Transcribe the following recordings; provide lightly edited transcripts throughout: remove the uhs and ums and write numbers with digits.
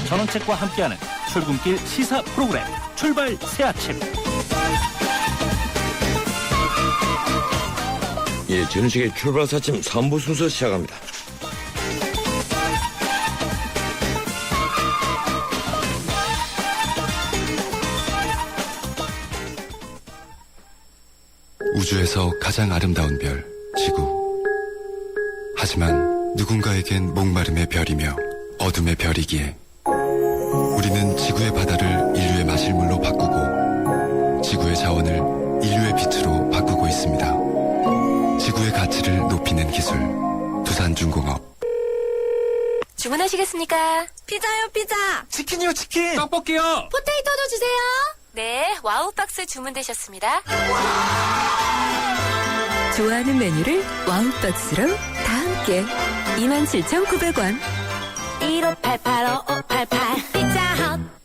전원책과 함께하는 출근길 시사 프로그램 출발 새아침. 예, 전우식의 출발 새아침 3부 순서 시작합니다. 우주에서 가장 아름다운 별, 지구. 하지만 누군가에겐 목마름의 별이며 어둠의 별이기에 우리는 지구의 바다를 인류의 마실물로 바꾸고 지구의 자원을 인류의 빛으로 바꾸고 있습니다. 지구의 가치를 높이는 기술, 두산중공업. 주문하시겠습니까? 피자요, 피자. 치킨이요, 치킨. 떡볶이요. 포테이토도 주세요. 네, 와우박스 주문되셨습니다. 좋아하는 메뉴를 와우박스로 다 함께 27,900원. 1588-5588 피자헛.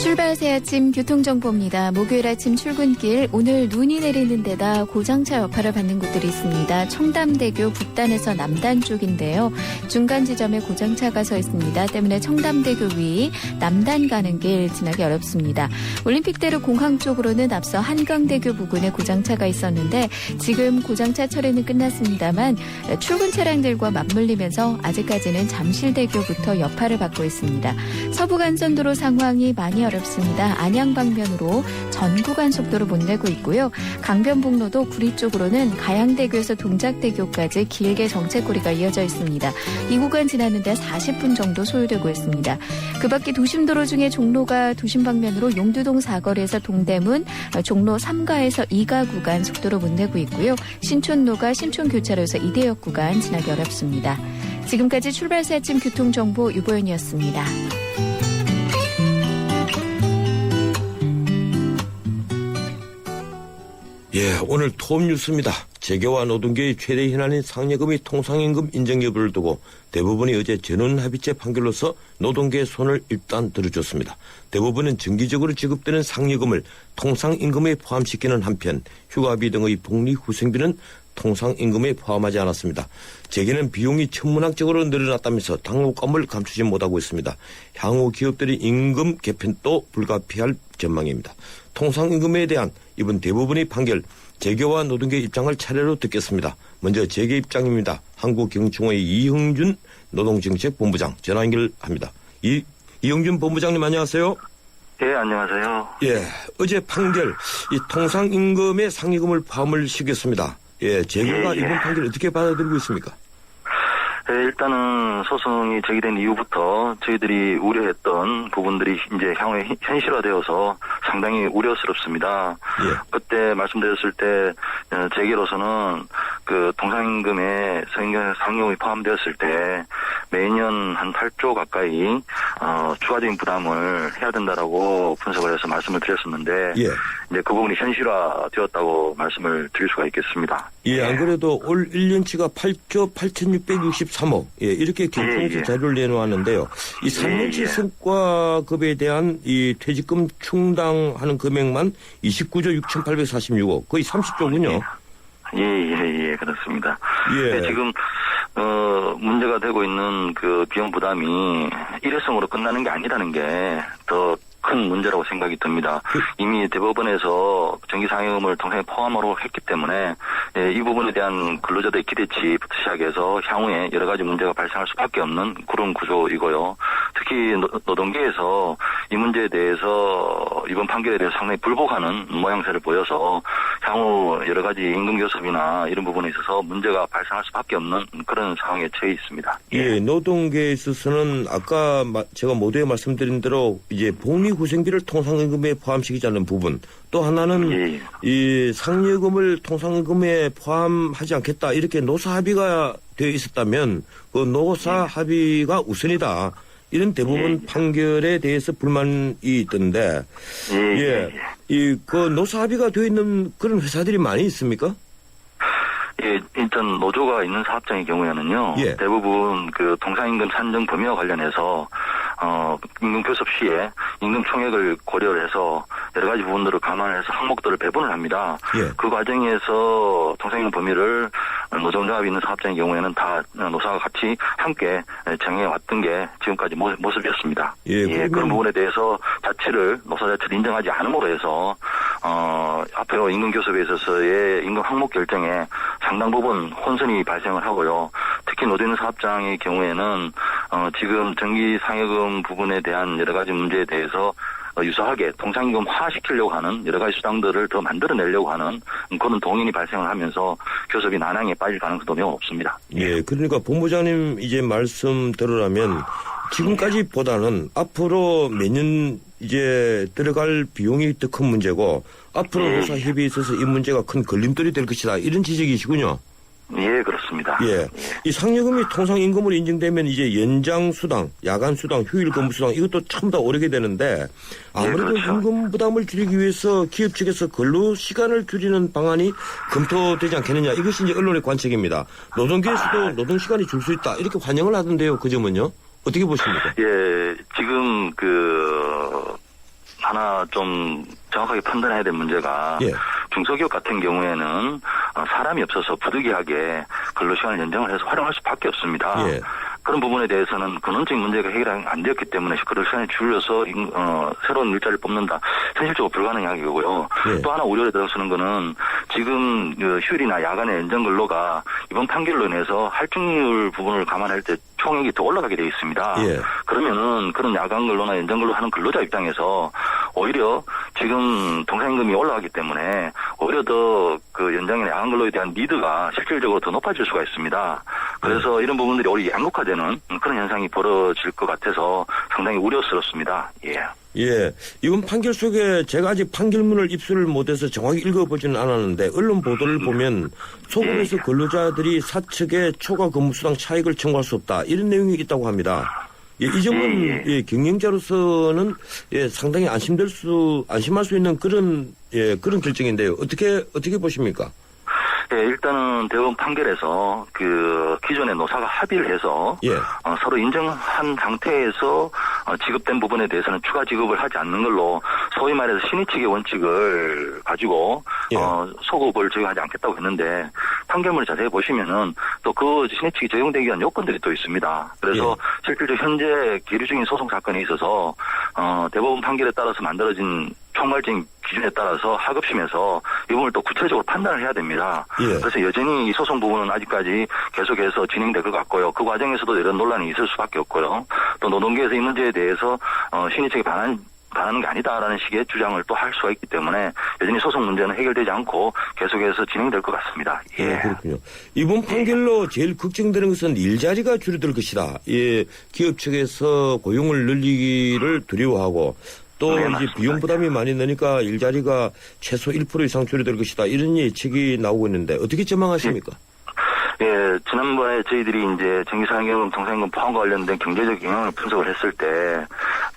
출발 새아침 교통정보입니다. 목요일 아침 출근길 오늘 눈이 내리는 데다 고장차 여파를 받는 곳들이 있습니다. 청담대교 북단에서 남단 쪽인데요. 중간 지점에 고장차가 서 있습니다. 때문에 청담대교 위 남단 가는 길 지나기 어렵습니다. 올림픽대로 공항 쪽으로는 앞서 한강대교 부근에 고장차가 있었는데 지금 고장차 처리는 끝났습니다만 출근 차량들과 맞물리면서 아직까지는 잠실대교부터 여파를 받고 있습니다. 서부간선도로 상황이 많이 어렵습니다. 안양 방면으로 전 구간 속도로 못 내고 있고요. 강변북로도 구리 쪽으로는 가양대교에서 동작대교까지 길게 정체거리가 이어져 있습니다. 이 구간 지나는데 40분 정도 소요되고 있습니다. 그 밖에 도심도로 중에 종로가 도심 방면으로 용두동 사거리에서 동대문, 종로 3가에서 2가 구간 속도로 못 내고 있고요. 신촌로가 신촌교차로에서 이대역 구간 지나기 어렵습니다. 지금까지 출발 새아침 교통정보 유보연이었습니다. 예, 오늘 톱 뉴스입니다. 재계와 노동계의 최대 현안인 상여금이 통상임금 인정 여부를 두고 대법원이 어제 전원합의체 판결로서 노동계의 손을 일단 들어줬습니다. 대법원은 정기적으로 지급되는 상여금을 통상임금에 포함시키는 한편 휴가비 등의 복리후생비는 통상임금에 포함하지 않았습니다. 재계는 비용이 천문학적으로 늘어났다면서 당혹감을 감추지 못하고 있습니다. 향후 기업들의 임금 개편도 불가피할 전망입니다. 통상임금에 대한 이번 대법원의 판결, 재계와 노동계 입장을 차례로 듣겠습니다. 먼저 재계 입장입니다. 한국경충의 이흥준 노동정책본부장 전화 연결합니다. 이흥준 본부장님 안녕하세요. 예, 안녕하세요. 예, 어제 판결 이 통상임금의 상여금을 포함을 시켰습니다. 예, 재계가 이번 판결 어떻게 받아들이고 있습니까? 예, 일단은 소송이 제기된 이후부터 저희들이 우려했던 부분들이 이제 향후에 현실화되어서 상당히 우려스럽습니다. 예. 그때 말씀드렸을 때 재계로서는 그 통상임금에 상여금이 포함되었을 때 매년 한 8조 가까이 추가적인 부담을 해야 된다라고 분석을 해서 말씀을 드렸었는데 예. 이제 그 부분이 현실화되었다고 말씀을 드릴 수가 있겠습니다. 예, 안 그래도 올 1년치가 8조 8,663억, 예, 이렇게 경통에서 자료를 내놓았는데요. 이 3년치 성과급에 대한 이 퇴직금 충당하는 금액만 29조 6,846억, 거의 30조군요. 예, 그렇습니다. 예. 지금, 문제가 되고 있는 그 비용 부담이 일회성으로 끝나는 게 아니라는 게 더 큰 문제라고 생각이 듭니다. 이미 대법원에서 정기상여금을 통상에 포함으로 했기 때문에 이 부분에 대한 근로자들의 기대치부터 시작해서 향후에 여러 가지 문제가 발생할 수밖에 없는 그런 구조이고요. 특히 노동계에서 이 문제에 대해서 이번 판결에 대해서 상당히 불복하는 모양새를 보여서 향후 여러 가지 임금교섭이나 이런 부분에 있어서 문제가 발생할 수밖에 없는 그런 상황에 처해 있습니다. 예, 노동계에 있어서는 아까 제가 모두에 말씀드린 대로 이제 복리후생비를 통상임금에 포함시키지 않는 부분, 또 하나는 이 상여금을 통상임금에 포함하지 않겠다 이렇게 노사 합의가 되어 있었다면 그 노사 합의가 우선이다. 이런 대부분 판결에 대해서 불만이 있던데, 그 노사 합의가 되어 있는 그런 회사들이 많이 있습니까? 예, 일단 노조가 있는 사업장의 경우에는요, 대부분 그 통상임금 산정 범위와 관련해서 임금 교섭 시에 임금 총액을 고려를 해서 여러 가지 부분들을 감안해서 항목들을 배분을 합니다. 그 과정에서 통상임금 범위를 노동조합이 있는 사업장의 경우에는 다 노사가 같이 함께 정해왔던 게 지금까지 모습이었습니다. 예, 그런 부분에 대해서 노사 자체를 인정하지 않음으로 해서 앞에 임금 교섭에 있어서의 임금 항목 결정에 상당 부분 혼선이 발생을 하고요. 특히 노조 사업장의 경우에는 지금 정기 상여금 부분에 대한 여러 가지 문제에 대해서 유사하게 통상임금화 시키려고 하는 여러 가지 수당들을 더 만들어내려고 하는 그런 동인이 발생을 하면서 교섭이 난항에 빠질 가능성도 매우 없습니다. 예, 그러니까 본부장님 이제 말씀 들으라면 지금까지보다는 앞으로 매년 이제 들어갈 비용이 더 큰 문제고 앞으로 노사 협의에 있어서 이 문제가 큰 걸림돌이 될 것이다. 이런 지적이시군요. 예, 그렇습니다. 예. 이 상여금이 통상임금으로 인정되면 이제 연장수당, 야간수당, 휴일근무수당 이것도 참 더 오르게 되는데 아무래도 그렇죠. 임금 부담을 줄이기 위해서 기업 측에서 근로시간을 줄이는 방안이 검토되지 않겠느냐. 이것이 이제 언론의 관측입니다. 노동계에서도 노동시간이 줄 수 있다. 이렇게 환영을 하던데요. 그 점은요. 어떻게 보십니까? 예, 지금 하나 좀 정확하게 판단해야 될 문제가 예. 중소기업 같은 경우에는 사람이 없어서 부득이하게 근로시간을 연장을 해서 활용할 수밖에 없습니다. 예. 그런 부분에 대해서는 근원적인 문제가 해결이 안 되었기 때문에 근로시간을 줄여서 새로운 일자리를 뽑는다. 현실적으로 불가능한 이거고요. 예. 또 하나 우려를 들어서는 거는 지금 휴일이나 야간의 연장 근로가 이번 판결로 인해서 할증률 부분을 감안할 때 총액이 더 올라가게 되어 있습니다. 예. 그러면은 그런 야간 근로나 연장 근로 하는 근로자 입장에서 오히려 지금 통상임금이 올라가기 때문에 오히려 더 그 연장이나 야간 근로에 대한 니드가 실질적으로 더 높아질 수가 있습니다. 그래서 이런 부분들이 오히려 양극화되는 그런 현상이 벌어질 것 같아서 상당히 우려스럽습니다. 예. 예. 이번 판결 속에 제가 아직 판결문을 입수를 못해서 정확히 읽어보지는 않았는데 언론 보도를 보면 소급에서 근로자들이 사측에 초과 근무수당 차익을 청구할 수 없다. 이런 내용이 있다고 합니다. 예, 이 점은 예, 경영자로서는 예, 상당히 안심할 수 있는 그런 결정인데요. 어떻게 보십니까? 예, 일단은 대법원 판결에서 기존의 노사가 합의를 해서 예. 서로 인정한 상태에서 지급된 부분에 대해서는 추가 지급을 하지 않는 걸로 소위 말해서 신의칙의 원칙을 가지고 예. 소급을 적용하지 않겠다고 했는데 판결문을 자세히 보시면은 또 그 신의칙이 적용되기 위한 요건들이 또 있습니다. 그래서 실질적으로 현재 계류 중인 소송 사건에 있어서 대법원 판결에 따라서 만들어진 총괄적인 기준에 따라서 하급심에서 이 부분을 또 구체적으로 판단을 해야 됩니다. 예. 그래서 여전히 이 소송 부분은 아직까지 계속해서 진행될 것 같고요. 그 과정에서도 이런 논란이 있을 수밖에 없고요. 또 노동계에서 이 문제에 대해서 신의책에 반하는 게 아니다라는 식의 주장을 또 할 수가 있기 때문에 여전히 소송 문제는 해결되지 않고 계속해서 진행될 것 같습니다. 예. 그렇군요. 이번 판결로 제일 걱정되는 것은 일자리가 줄어들 것이다. 예, 기업 측에서 고용을 늘리기를 두려워하고 또 네, 이제 맞습니다. 비용 부담이 많이 나니까 일자리가 최소 1% 이상 줄어들 것이다. 이런 예측이 나오고 있는데 어떻게 전망하십니까? 예, 지난번에 저희들이 이제 정기상여금, 통상임금 포함과 관련된 경제적 영향을 분석을 했을 때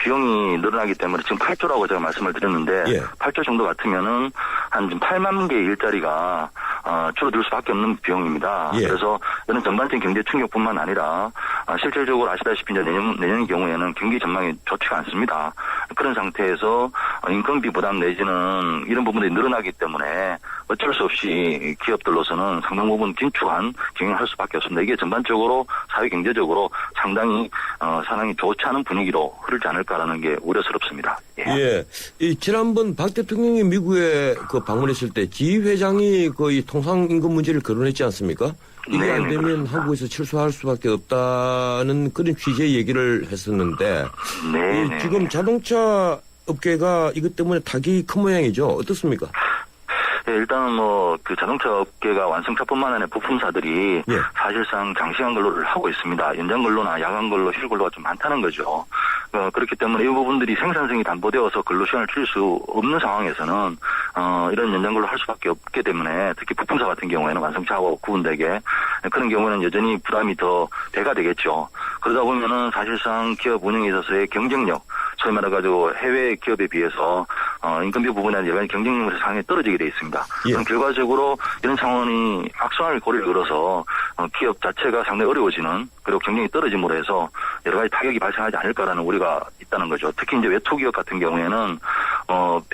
비용이 늘어나기 때문에 지금 8조라고 제가 말씀을 드렸는데 예. 8조 정도 같으면은 한 8만 개의 일자리가 줄어들 수밖에 없는 비용입니다. 예. 그래서 이런 전반적인 경제 충격뿐만 아니라 실질적으로 아시다시피 이제 내년의 경우에는 경기 전망이 좋지가 않습니다. 그런 상태에서 인건비 부담 내지는 이런 부분들이 늘어나기 때문에 어쩔 수 없이 기업들로서는 상당 부분 긴축한 경영을 할 수밖에 없습니다. 이게 전반적으로 사회 경제적으로 상당히 좋지 않은 분위기로 흐르지 않을까라는 게 우려스럽습니다. 예. 예. 이 지난번 박 대통령이 미국에 방문했을 때 지 회장이 이 통상임금 문제를 거론했지 않습니까? 이게 안 되면 한국에서 철수할 수밖에 없다는 그런 취지의 얘기를 했었는데 지금 자동차 업계가 이것 때문에 타격이 큰 모양이죠. 어떻습니까? 예, 일단은 그 자동차 업계가 완성차뿐만 아니라 부품사들이 사실상 장시간 근로를 하고 있습니다. 연장 근로나 야간 근로, 휴일 근로가 좀 많다는 거죠. 그렇기 때문에 이 부분들이 생산성이 담보되어서 근로 시간을 줄일 수 없는 상황에서는 이런 연장 근로를 할 수밖에 없기 때문에 특히 부품사 같은 경우에는 완성차하고 구분되게 그런 경우에는 여전히 부담이 더 배가 되겠죠. 그러다 보면은 사실상 기업 운영에 있어서의 경쟁력, 소위 말해가지고 해외 기업에 비해서 인건비 부분에 여러 가지 경쟁력에서 상당히 떨어지게 돼 있습니다. 그럼 결과적으로 이런 상황이 악순환을 고리를 걸어서 기업 자체가 상당히 어려워지는 그리고 경쟁이 떨어짐으로 해서 여러 가지 타격이 발생하지 않을까라는 우려가 있다는 거죠. 특히 이제 외투기업 같은 경우에는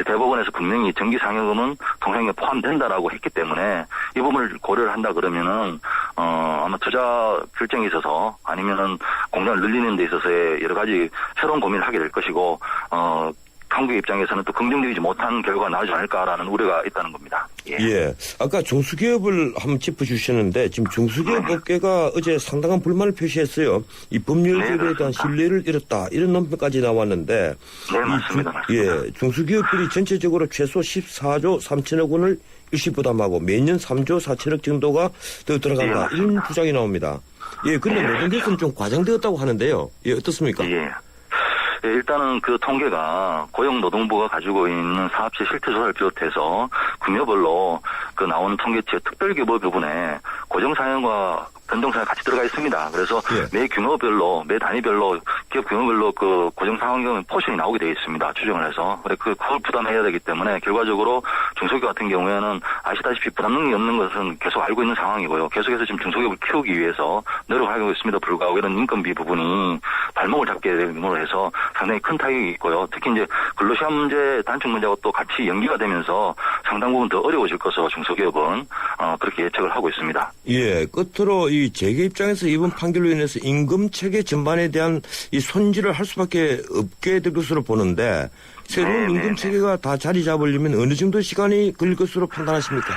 대법원에서 분명히 정기상여금은 통상임금에 포함된다라고 했기 때문에 이 부분을 고려를 한다 그러면은 아마 투자 결정이 있어서 아니면은 공장을 늘리는 데 있어서의 여러 가지 새로운 고민을 하게 될 것이고, 한국의 입장에서는 또 긍정적이지 못한 결과가 나오지 않을까라는 우려가 있다는 겁니다. 예. 아까 중소기업을 한번 짚어주셨는데 지금 중소기업 업계가 어제 상당한 불만을 표시했어요. 이 법률제도에 대한 신뢰를 잃었다. 이런 논평까지 나왔는데. 네, 맞습니다. 예. 중소기업들이 전체적으로 최소 14조 3천억 원을 일시 부담하고 매년 3조 4천억 정도가 더 들어간다. 이런 주장이 나옵니다. 예. 그런데 모든 것은 좀 과장되었다고 하는데요. 예. 어떻습니까? 예. 예, 일단은 그 통계가 고용노동부가 가지고 있는 사업체 실태조사를 비롯해서 금요별로 그 나온 통계치의 특별규모 부분에 고정사연과 변동사연이 같이 들어가 있습니다. 그래서 매 규모별로, 매 단위별로, 기업 규모별로 그 고정상환경 포션이 나오게 되어 있습니다. 추정을 해서. 그걸 부담해야 되기 때문에 결과적으로 중소기업 같은 경우에는 아시다시피 부담 능력이 없는 것은 계속 알고 있는 상황이고요. 계속해서 지금 중소기업을 키우기 위해서 노력하고 있음에도 불구하고 이런 인건비 부분이 발목을 잡게 됨으로 해서 상당히 큰 타격이 있고요. 특히 이제 근로시간 문제, 단축 문제하고 또 같이 연기가 되면서 상당 부분 더 어려워질 것으로 중소기업은 그렇게 예측을 하고 있습니다. 예, 끝으로 이 재계 입장에서 이번 판결로 인해서 임금 체계 전반에 대한 이 손질을 할 수밖에 없게 될 것으로 보는데 새로운 임금 체계가 다 자리 잡으려면 어느 정도 시간이 걸릴 것으로 판단하십니까?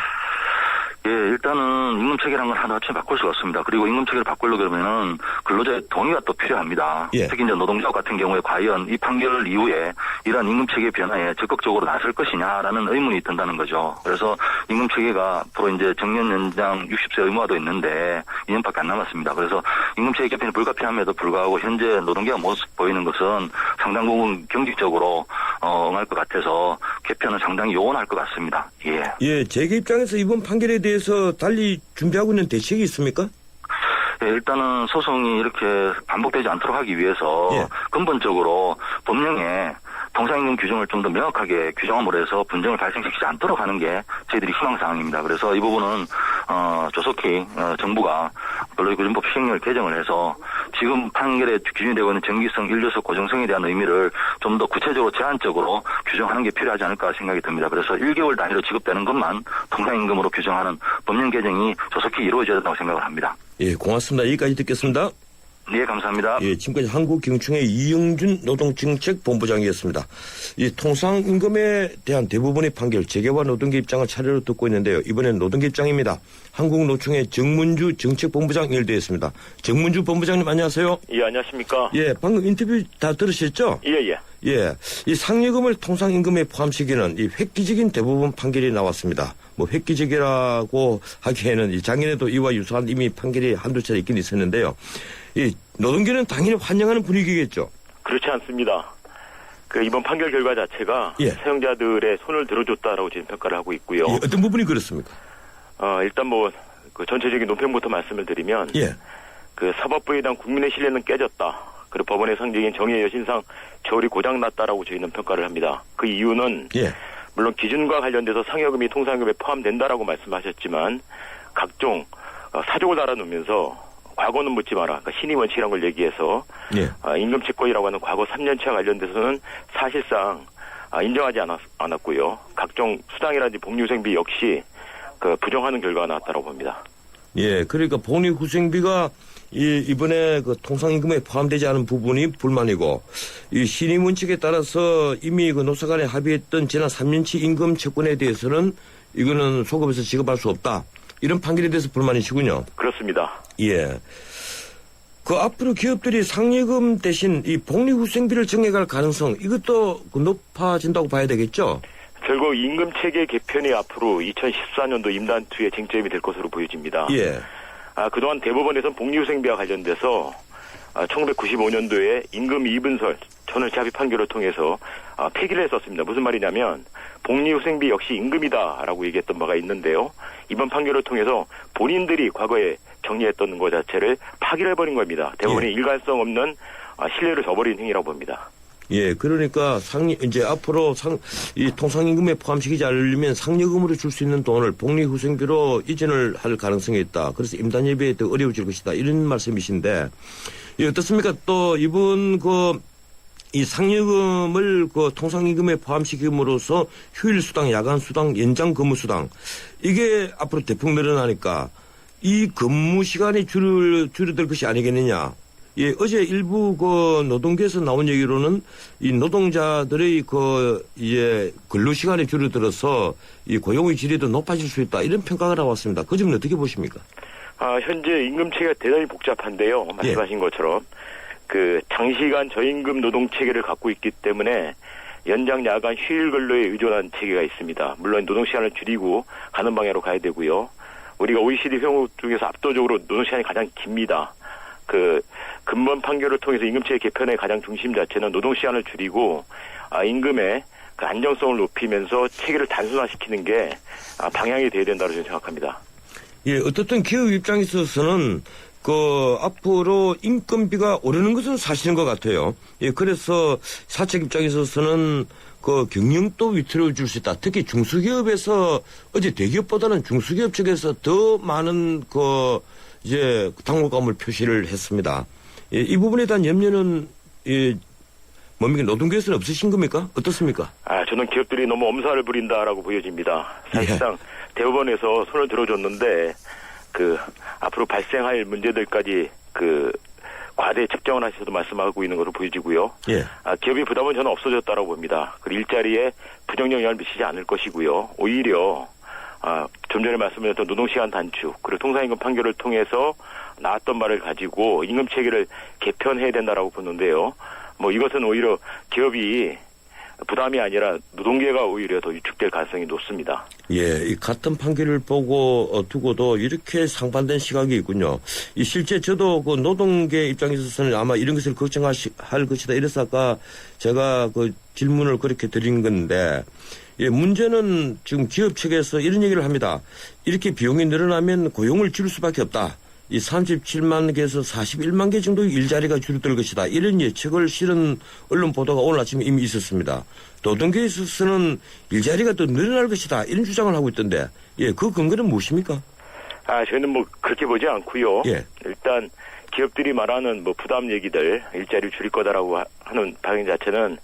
예, 일단은 임금체계라는 건 하나같이 바꿀 수가 없습니다. 그리고 임금체계를 바꾸려고 그러면은 근로자의 동의가 또 필요합니다. 예. 특히 이제 노동조합 같은 경우에 과연 이 판결 이후에 이러한 임금체계 변화에 적극적으로 나설 것이냐라는 의문이 든다는 거죠. 그래서 임금체계가 앞으로 이제 정년 연장 60세 의무화도 있는데 2년밖에 안 남았습니다. 그래서 임금체계 개편이 불가피함에도 불구하고 현재 노동계가 모습 보이는 것은 상당 부분 경직적으로 응할 것 같아서 개편은 상당히 요원할 것 같습니다. 예. 예, 재계 입장에서 이번 판결에 대해서 달리 준비하고 있는 대책이 있습니까? 예, 일단은 소송이 이렇게 반복되지 않도록 하기 위해서 근본적으로 법령에 통상임금 규정을 좀 더 명확하게 규정함으로 해서 분쟁을 발생시키지 않도록 하는 게 저희들이 희망사항입니다. 그래서 이 부분은 조속히 정부가 근로기준법 시행령을 개정을 해서 지금 판결에 규정이 되고 있는 정기성, 일조성, 고정성에 대한 의미를 좀 더 구체적으로 제한적으로 규정하는 게 필요하지 않을까 생각이 듭니다. 그래서 1개월 단위로 지급되는 것만 통상임금으로 규정하는 법령 개정이 조속히 이루어져야 된다고 생각을 합니다. 예, 고맙습니다. 여기까지 듣겠습니다. 네, 감사합니다. 예, 지금까지 한국경총의 이영준 노동정책본부장이었습니다. 이 통상임금에 대한 대부분의 판결, 재계와 노동계 입장을 차례로 듣고 있는데요. 이번엔 노동계 입장입니다. 한국노총의 정문주 정책본부장 연결되어 정문주 본부장님 안녕하세요. 예, 안녕하십니까. 예, 방금 인터뷰 다 들으셨죠? 예. 예, 이 상여금을 통상임금에 포함시키는 이 획기적인 대부분 판결이 나왔습니다. 뭐 획기적이라고 하기에는 작년에도 이와 유사한 이미 판결이 한두 차례 있긴 있었는데요. 이 노동계는 당연히 환영하는 분위기겠죠? 그렇지 않습니다. 이번 판결 결과 자체가 사용자들의 손을 들어줬다라고 지금 평가를 하고 있고요. 예, 어떤 부분이 그렇습니까? 일단 전체적인 논평부터 말씀을 드리면 사법부에 대한 국민의 신뢰는 깨졌다. 그리고 법원의 상징인 정의의 여신상 저울이 고장났다라고 저희는 평가를 합니다. 그 이유는 물론 기준과 관련돼서 상여금이 통상임금에 포함된다라고 말씀하셨지만 각종 사족을 달아놓으면서 과거는 묻지 마라. 그러니까 신의 원칙이라는 걸 얘기해서 임금 채권이라고 하는 과거 3년치와 관련돼서는 사실상 인정하지 않았고요. 각종 수당이라든지 복리후생비 역시 부정하는 결과가 나왔다고 봅니다. 예, 그러니까 복리후생비가 이번에 통상임금에 포함되지 않은 부분이 불만이고, 이 신의 원칙에 따라서 이미 노사 간에 합의했던 지난 3년치 임금 채권에 대해서는 이거는 소급해서 지급할 수 없다. 이런 판결에 대해서 불만이시군요. 그렇습니다. 예. 앞으로 기업들이 상여금 대신 이 복리후생비를 정해갈 가능성, 이것도 높아진다고 봐야 되겠죠? 결국 임금체계 개편이 앞으로 2014년도 임단투의 쟁점이 될 것으로 보여집니다. 예. 그동안 대법원에서는 복리후생비와 관련돼서 1995년도에 임금 2분설 전월치 합의 판결을 통해서 폐기를 했었습니다. 무슨 말이냐면 복리후생비 역시 임금이다라고 얘기했던 바가 있는데요. 이번 판결을 통해서 본인들이 과거에 정리했던 것 자체를 파기를 해버린 겁니다. 대법원이 일관성 없는 신뢰를 저버린 행위라고 봅니다. 예, 그러니까 이제 앞으로 이 통상임금에 포함시키지 않으려면 상여금으로 줄 수 있는 돈을 복리후생비로 이전을 할 가능성이 있다. 그래서 임단 예비에 더 어려워질 것이다. 이런 말씀이신데, 예, 어떻습니까? 또 이번 이 상여금을 통상임금에 포함시킴으로써 휴일수당, 야간수당, 연장근무수당, 이게 앞으로 대폭 늘어나니까 이 근무 시간이 줄어들 것이 아니겠느냐. 예, 어제 일부 그 노동계에서 나온 얘기로는 이 노동자들의 이제 근로 시간이 줄어들어서 이 고용의 질이 더 높아질 수 있다. 이런 평가가 나왔습니다. 그 점은 어떻게 보십니까? 현재 임금 체계가 대단히 복잡한데요. 말씀하신 것처럼 그 장시간 저임금 노동 체계를 갖고 있기 때문에 연장 야간 휴일 근로에 의존한 체계가 있습니다. 물론 노동 시간을 줄이고 가는 방향으로 가야 되고요. 우리가 OECD 회원국 중에서 압도적으로 노동 시간이 가장 깁니다. 그 근본 판결을 통해서 임금체계 개편의 가장 중심 자체는 노동 시간을 줄이고 임금의 그 안정성을 높이면서 체계를 단순화시키는 게 방향이 돼야 된다고 저는 생각합니다. 예, 어떻든 기업 입장에 있어서는 앞으로 인건비가 오르는 것은 사실인 것 같아요. 예, 그래서 사측 입장에 있어서는 경영도 위태로울 수 있다. 특히 중소기업에서 어제 대기업보다는 중소기업 측에서 더 많은 이제 당혹감을 표시를 했습니다. 예, 이 부분에 대한 염려는 뭡니까? 노동계에서는 없으신 겁니까? 어떻습니까? 저는 기업들이 너무 엄살을 부린다라고 보여집니다. 사실상 대법원에서 손을 들어줬는데 앞으로 발생할 문제들까지 과대 측정을 하셔서 말씀하고 있는 것으로 보여지고요. 예. 기업의 부담은 저는 없어졌다라고 봅니다. 그리고 일자리에 부정적 영향을 미치지 않을 것이고요. 오히려 좀 전에 말씀드렸던 노동시간 단축 그리고 통상임금 판결을 통해서 나왔던 말을 가지고 임금 체계를 개편해야 된다라고 보는데요. 이것은 오히려 기업이 부담이 아니라 노동계가 오히려 더 위축될 가능성이 높습니다. 예, 이 같은 판결을 보고 두고도 이렇게 상반된 시각이 있군요. 실제 저도 노동계 입장에 있어서는 아마 이런 것을 걱정할 것이다. 이래서 아까 제가 질문을 그렇게 드린 건데, 예, 문제는 지금 기업 측에서 이런 얘기를 합니다. 이렇게 비용이 늘어나면 고용을 줄일 수밖에 없다. 이 37만 개에서 41만 개 정도의 일자리가 줄어들 것이다. 이런 예측을 실은 언론 보도가 오늘 아침에 이미 있었습니다. 노동계에 있어서는 일자리가 더 늘어날 것이다. 이런 주장을 하고 있던데, 예, 그 근거는 무엇입니까? 저희는 그렇게 보지 않고요. 예. 일단 기업들이 말하는 부담 얘기들, 일자리를 줄일 거다라고 하는 방향 자체는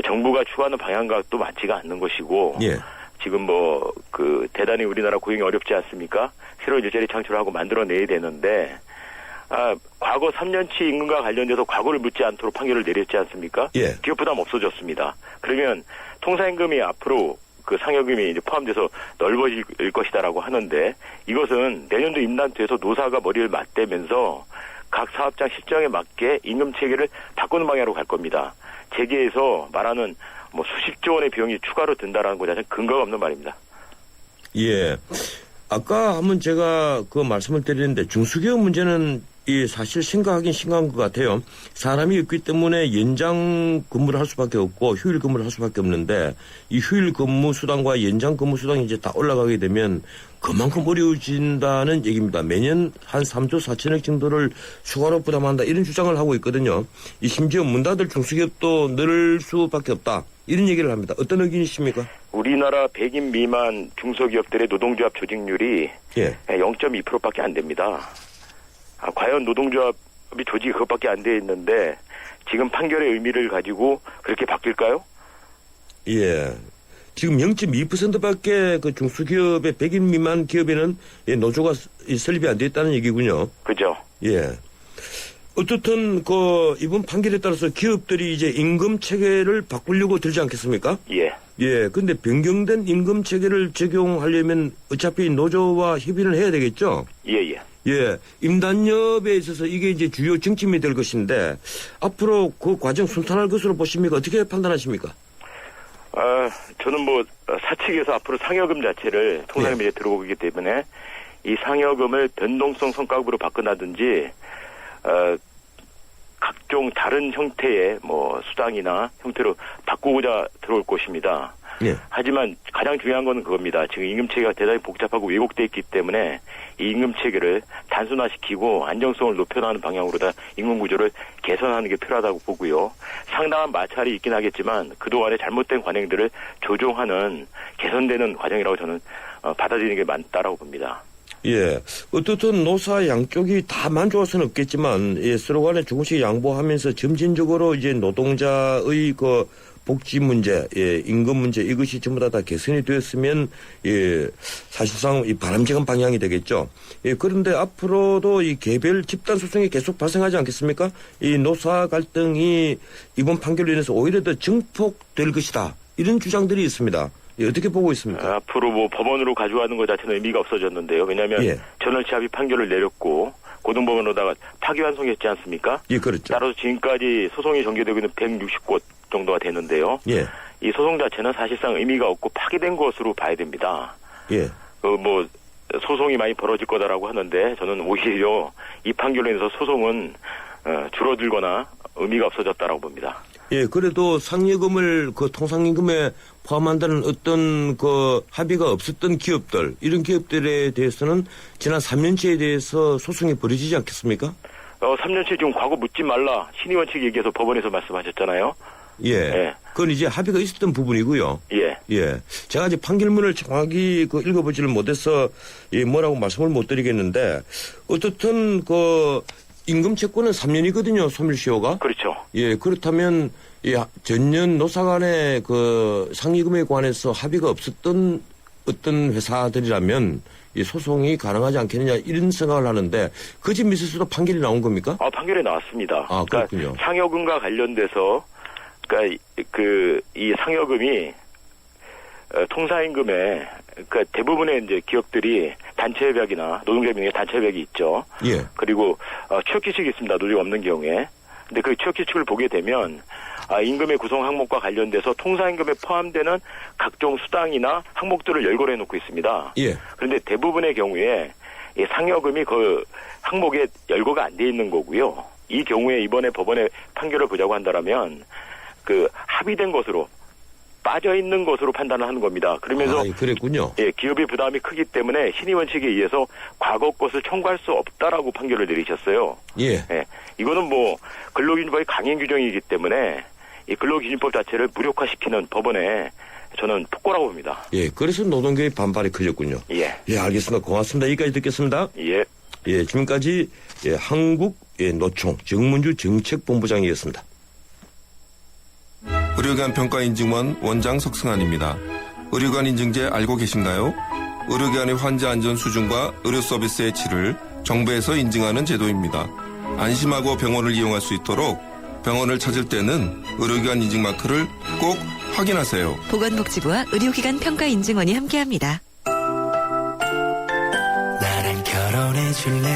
정부가 추구하는 방향과 또 맞지가 않는 것이고, 예. 지금 대단히 우리나라 고용이 어렵지 않습니까? 새로운 일자리 창출하고 만들어내야 되는데, 과거 3년치 임금과 관련돼서 과거를 묻지 않도록 판결을 내렸지 않습니까? 예. 기업 부담 없어졌습니다. 그러면 통상임금이 앞으로 상여금이 이제 포함돼서 넓어질 것이다라고 하는데, 이것은 내년도 임단투에서 노사가 머리를 맞대면서 각 사업장 실정에 맞게 임금 체계를 바꾸는 방향으로 갈 겁니다. 재계에서 말하는 수십조 원의 비용이 추가로 든다라는 것 자체는 근거가 없는 말입니다. 예. 아까 한번 제가 말씀을 드리는데 중소기업 문제는 사실 심각하긴 심각한 것 같아요. 사람이 없기 때문에 연장 근무를 할 수밖에 없고 휴일 근무를 할 수밖에 없는데 이 휴일 근무 수당과 연장 근무 수당이 이제 다 올라가게 되면 그만큼 어려워진다는 얘기입니다. 매년 한 3조 4천억 정도를 추가로 부담한다 이런 주장을 하고 있거든요. 심지어 문 닫을 중소기업도 늘 수밖에 없다. 이런 얘기를 합니다. 어떤 의견이십니까? 우리나라 100인 미만 중소기업들의 노동조합 조직률이 0.2%밖에 안 됩니다. 과연 노동조합이 조직이 그것밖에 안 돼 있는데 지금 판결의 의미를 가지고 그렇게 바뀔까요? 예. 지금 0.2%밖에 중소기업의 100인 미만 기업에는 노조가 설립이 안 돼 있다는 얘기군요. 그죠. 예. 어떻든 이번 판결에 따라서 기업들이 이제 임금 체계를 바꾸려고 들지 않겠습니까? 예. 예. 근데 변경된 임금 체계를 적용하려면 어차피 노조와 협의를 해야 되겠죠? 예. 예. 임단협에 있어서 이게 이제 주요 쟁점이 될 것인데 앞으로 그 과정 순탄할 것으로 보십니까? 어떻게 판단하십니까? 저는 사측에서 앞으로 상여금 자체를 통상임금에 들어오기 때문에 이 상여금을 변동성 성과급으로 바꾼다든지 각종 다른 형태의 수당이나 형태로 바꾸고자 들어올 것입니다. 예. 하지만 가장 중요한 건 그겁니다. 지금 임금체계가 대단히 복잡하고 왜곡되어 있기 때문에 이 임금체계를 단순화시키고 안정성을 높여나가는 방향으로다 임금구조를 개선하는 게 필요하다고 보고요. 상당한 마찰이 있긴 하겠지만 그동안의 잘못된 관행들을 조정하는 개선되는 과정이라고 저는 받아들이는 게 맞다라고 봅니다. 예. 어떻든 노사 양쪽이 다 만족할 수는 없겠지만, 서로 간에 조금씩 양보하면서 점진적으로 이제 노동자의 복지 문제, 임금 문제 이것이 전부 다 개선이 되었으면 사실상 이 바람직한 방향이 되겠죠. 그런데 앞으로도 이 개별 집단 소송이 계속 발생하지 않겠습니까? 이 노사 갈등이 이번 판결로 인해서 오히려 더 증폭될 것이다. 이런 주장들이 있습니다. 어떻게 보고 있습니까? 앞으로 뭐 법원으로 가져가는 것 자체는 의미가 없어졌는데요. 왜냐하면 전월치 합의 판결을 내렸고 고등법원으로다가 파기환송했지 않습니까? 예, 그렇죠. 따라서 지금까지 소송이 전개되고 있는 160곳 정도가 되는데요. 예. 이 소송 자체는 사실상 의미가 없고 파기된 것으로 봐야 됩니다. 예. 뭐 소송이 많이 벌어질 거다라고 하는데 저는 오히려 이 판결로 인해서 소송은 줄어들거나 의미가 없어졌다라고 봅니다. 예, 그래도 상여금을 그 통상임금에 포함한다는 어떤 그 합의가 없었던 기업들, 이런 기업들에 대해서는 지난 3년치에 대해서 소송이 벌어지지 않겠습니까? 3년치 지금 과거 묻지 말라 신의원칙 얘기해서 법원에서 말씀하셨잖아요. 예. 그건 이제 합의가 있었던 부분이고요. 예. 예. 제가 이제 판결문을 정확히 읽어보지를 못해서 뭐라고 말씀을 못 드리겠는데 어떻든 임금 채권은 3년이거든요, 소멸시효가. 그렇죠. 예, 그렇다면 전년 노사 간의 상여금에 관해서 합의가 없었던 어떤 회사들이라면 이 소송이 가능하지 않겠느냐 이런 생각을 하는데 그 집 미스스도 판결이 나온 겁니까? 판결이 나왔습니다. 그렇군요. 그러니까 상여금과 관련돼서 이 상여금이 통상임금에 대부분의 이제 기업들이 단체협약이나 노동계명의 단체협약이 있죠. 예. 그리고 취업규칙이 있습니다. 노조가 없는 경우에. 근데 그 취업규칙을 보게 되면 임금의 구성 항목과 관련돼서 통상임금에 포함되는 각종 수당이나 항목들을 열거해 놓고 있습니다. 예. 그런데 대부분의 경우에 이 상여금이 그 항목에 열거가 안 돼 있는 거고요. 이 경우에 이번에 법원의 판결을 보자고 한다면 합의된 것으로 빠져 있는 것으로 판단을 하는 겁니다. 그러면서 그랬군요. 예, 기업의 부담이 크기 때문에 신의원칙에 의해서 과거 것을 청구할 수 없다라고 판결을 내리셨어요. 예. 예. 이거는 뭐 근로기준법의 강행 규정이기 때문에 이 근로기준법 자체를 무력화시키는 법원에 저는 폭거라고 봅니다. 예. 그래서 노동계의 반발이 클렸군요. 예. 예, 알겠습니다. 고맙습니다. 여기까지 듣겠습니다. 예. 예, 지금까지 한국 노총 정문주 정책본부장이었습니다. 의료기관 평가인증원 원장 석승환입니다. 의료기관 인증제 알고 계신가요? 의료기관의 환자 안전 수준과 의료 서비스의 질을 정부에서 인증하는 제도입니다. 안심하고 병원을 이용할 수 있도록 병원을 찾을 때는 의료기관 인증 마크를 꼭 확인하세요. 보건복지부와 의료기관 평가인증원이 함께합니다. 나랑 결혼해줄래?